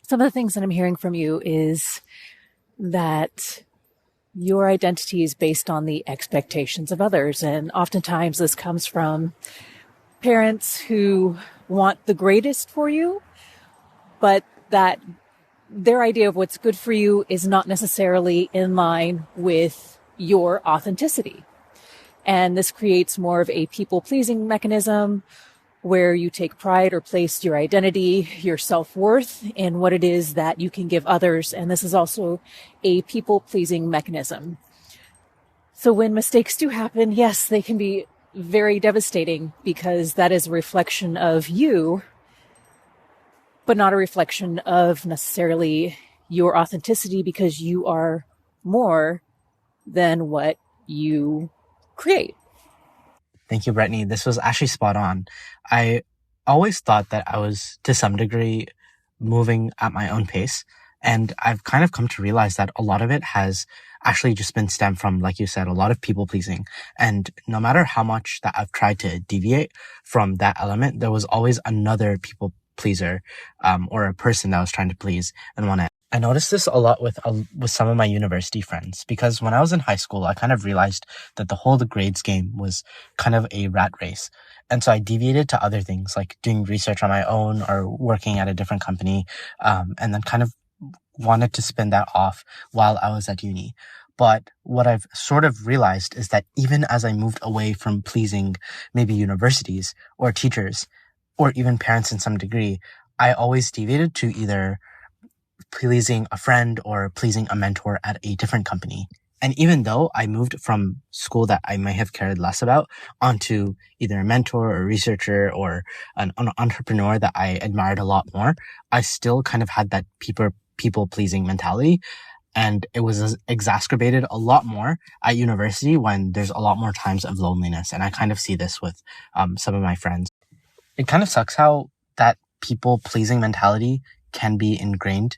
Some of the things that I'm hearing from you is that your identity is based on the expectations of others. And oftentimes this comes from parents who want the greatest for you, but that their idea of what's good for you is not necessarily in line with your authenticity. And this creates more of a people-pleasing mechanism where you take pride or place your identity, your self-worth in what it is that you can give others. And this is also a people-pleasing mechanism. So when mistakes do happen, yes, they can be very devastating because that is a reflection of you, but not a reflection of necessarily your authenticity, because you are more than what you create. Thank you, Brettney. This was actually spot on. I always thought that I was, to some degree, moving at my own pace. And I've kind of come to realize that a lot of it has actually just been stemmed from, like you said, a lot of people pleasing. And no matter how much that I've tried to deviate from that element, there was always another people pleaser, or a person that I was trying to please and want to. I noticed this a lot with some of my university friends, because when I was in high school, I kind of realized that the whole grades game was kind of a rat race. And so I deviated to other things like doing research on my own or working at a different company, and then kind of wanted to spin that off while I was at uni. But what I've sort of realized is that even as I moved away from pleasing maybe universities or teachers or even parents in some degree, I always deviated to either pleasing a friend or pleasing a mentor at a different company. And even though I moved from school that I may have cared less about onto either a mentor or a researcher or an entrepreneur that I admired a lot more, I still kind of had that people pleasing mentality. And it was exacerbated a lot more at university when there's a lot more times of loneliness. And I kind of see this with some of my friends. It kind of sucks how that people pleasing mentality can be ingrained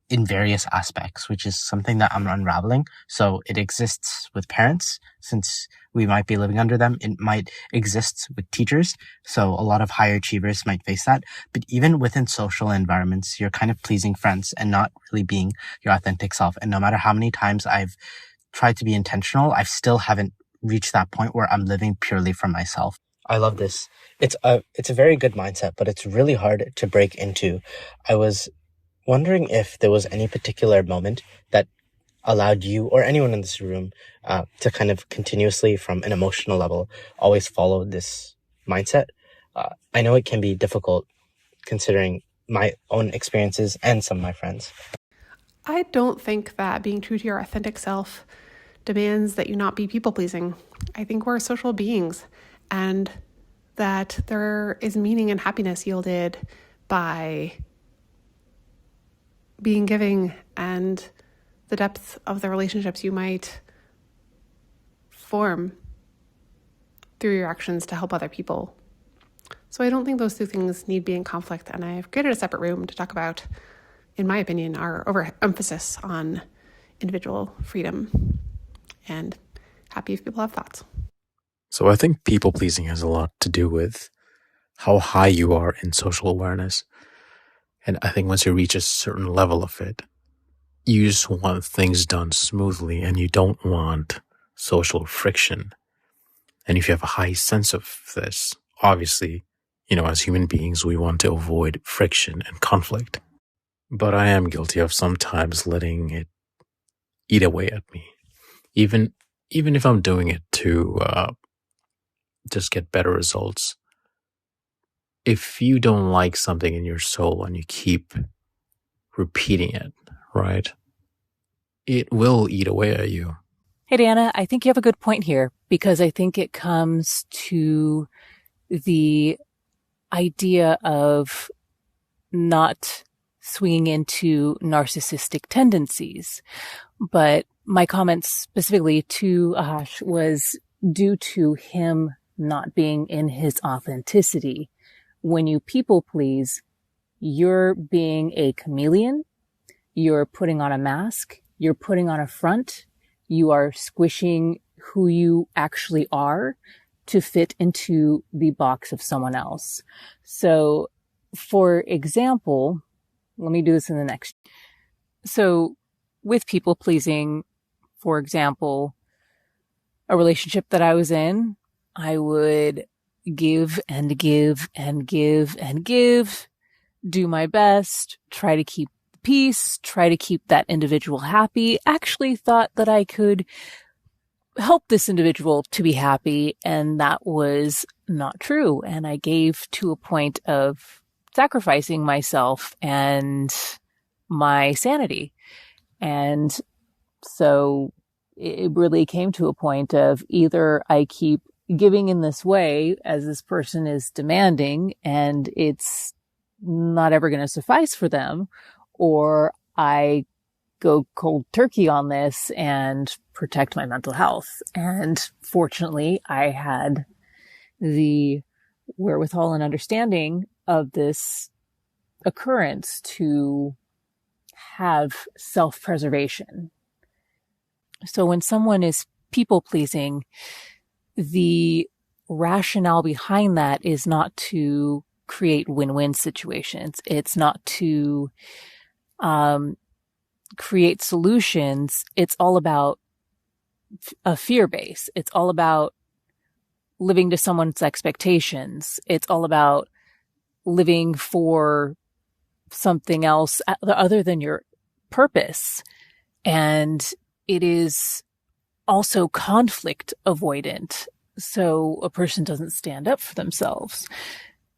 in various aspects, which is something that I'm unraveling. So it exists with parents, since we might be living under them. It might exist with teachers. So a lot of higher achievers might face that. But even within social environments, you're kind of pleasing friends and not really being your authentic self. And no matter how many times I've tried to be intentional, I still haven't reached that point where I'm living purely for myself. I love this. It's a very good mindset, but it's really hard to break into. I was wondering if there was any particular moment that allowed you or anyone in this room to kind of continuously, from an emotional level, always follow this mindset. I know it can be difficult considering my own experiences and some of my friends. I don't think that being true to your authentic self demands that you not be people-pleasing. I think we're social beings, and that there is meaning and happiness yielded by being giving, and the depth of the relationships you might form through your actions to help other people. So I don't think those two things need be in conflict, and I've created a separate room to talk about, in my opinion, our overemphasis on individual freedom, and happy if people have thoughts. So I think people-pleasing has a lot to do with how high you are in social awareness. And I think once you reach a certain level of it, you just want things done smoothly and you don't want social friction. And if you have a high sense of this, obviously, as human beings, we want to avoid friction and conflict. But I am guilty of sometimes letting it eat away at me. Even if I'm doing it to just get better results. If you don't like something in your soul and you keep repeating it, right, it will eat away at you. Hey, Diana, I think you have a good point here, because I think it comes to the idea of not swinging into narcissistic tendencies. But my comments specifically to Ahash was due to him not being in his authenticity. When you people please, you're being a chameleon, you're putting on a mask, you're putting on a front, you are squishing who you actually are to fit into the box of someone else. So, for example, let me do this in the next. So with people pleasing, for example, a relationship that I was in, I would give and give and give and give, do my best, try to keep peace, try to keep that individual happy, actually thought that I could help this individual to be happy, and that was not true. And I gave to a point of sacrificing myself and my sanity. And so it really came to a point of either I keep giving in this way as this person is demanding and it's not ever going to suffice for them, or I go cold turkey on this and protect my mental health. And fortunately, I had the wherewithal and understanding of this occurrence to have self-preservation. So when someone is people-pleasing, the rationale behind that is not to create win-win situations. It's not to create solutions. It's all about a fear base. It's all about living to someone's expectations. It's all about living for something else other than your purpose. And it is also conflict avoidant. So a person doesn't stand up for themselves.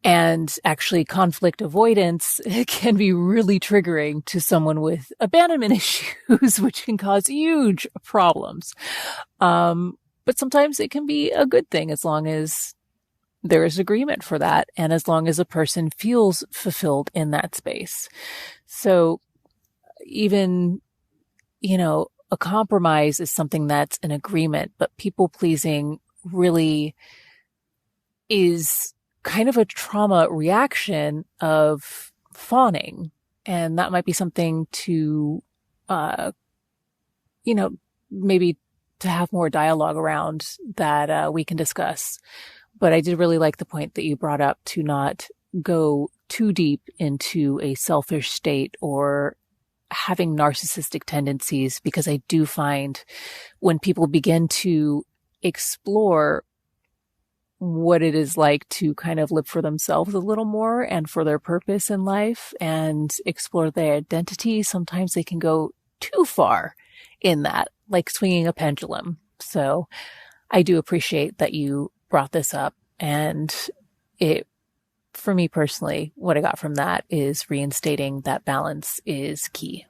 And actually conflict avoidance can be really triggering to someone with abandonment issues, which can cause huge problems. But sometimes it can be a good thing as long as there is agreement for that and as long as a person feels fulfilled in that space. So even, a compromise is something that's an agreement, but people pleasing really is kind of a trauma reaction of fawning. And that might be something to, maybe to have more dialogue around that we can discuss. But I did really like the point that you brought up to not go too deep into a selfish state or having narcissistic tendencies, because I do find when people begin to explore what it is like to kind of live for themselves a little more and for their purpose in life and explore their identity, sometimes they can go too far in that, like swinging a pendulum. So I do appreciate that you brought this up. And for me personally, what I got from that is reinstating that balance is key.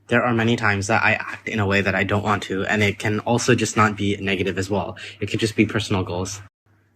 There are many times that I act in a way that I don't want to, and it can also just not be negative as well. It could just be personal goals.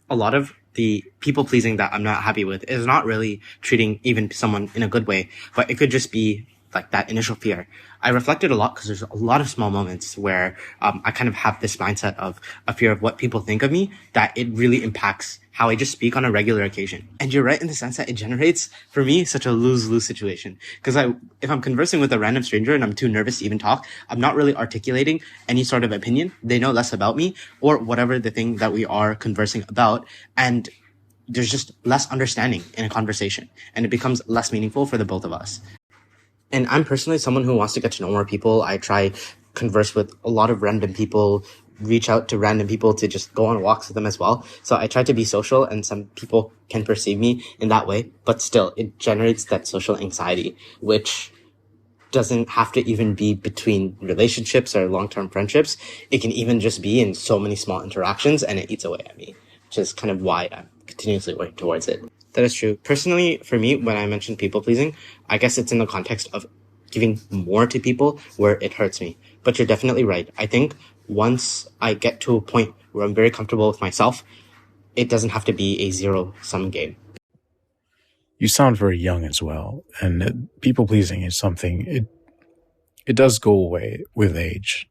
A lot of the people pleasing that I'm not happy with is not really treating even someone in a good way, but it could just be like that initial fear. I reflected a lot because there's a lot of small moments where I kind of have this mindset of a fear of what people think of me, that it really impacts how I just speak on a regular occasion. And you're right in the sense that it generates, for me, such a lose-lose situation. Because if I'm conversing with a random stranger and I'm too nervous to even talk, I'm not really articulating any sort of opinion. They know less about me or whatever the thing that we are conversing about. And there's just less understanding in a conversation. And it becomes less meaningful for the both of us. And I'm personally someone who wants to get to know more people. I try converse with a lot of random people, reach out to random people to just go on walks with them as well. So I try to be social, and some people can perceive me in that way, but still it generates that social anxiety, which doesn't have to even be between relationships or long-term friendships. It can even just be in so many small interactions, and it eats away at me, which is kind of why I'm continuously working towards it. That is true. Personally, for me, when I mention people-pleasing, I guess it's in the context of giving more to people where it hurts me. But you're definitely right. I think once I get to a point where I'm very comfortable with myself, it doesn't have to be a zero-sum game. You sound very young as well, and people-pleasing is something, it does go away with age.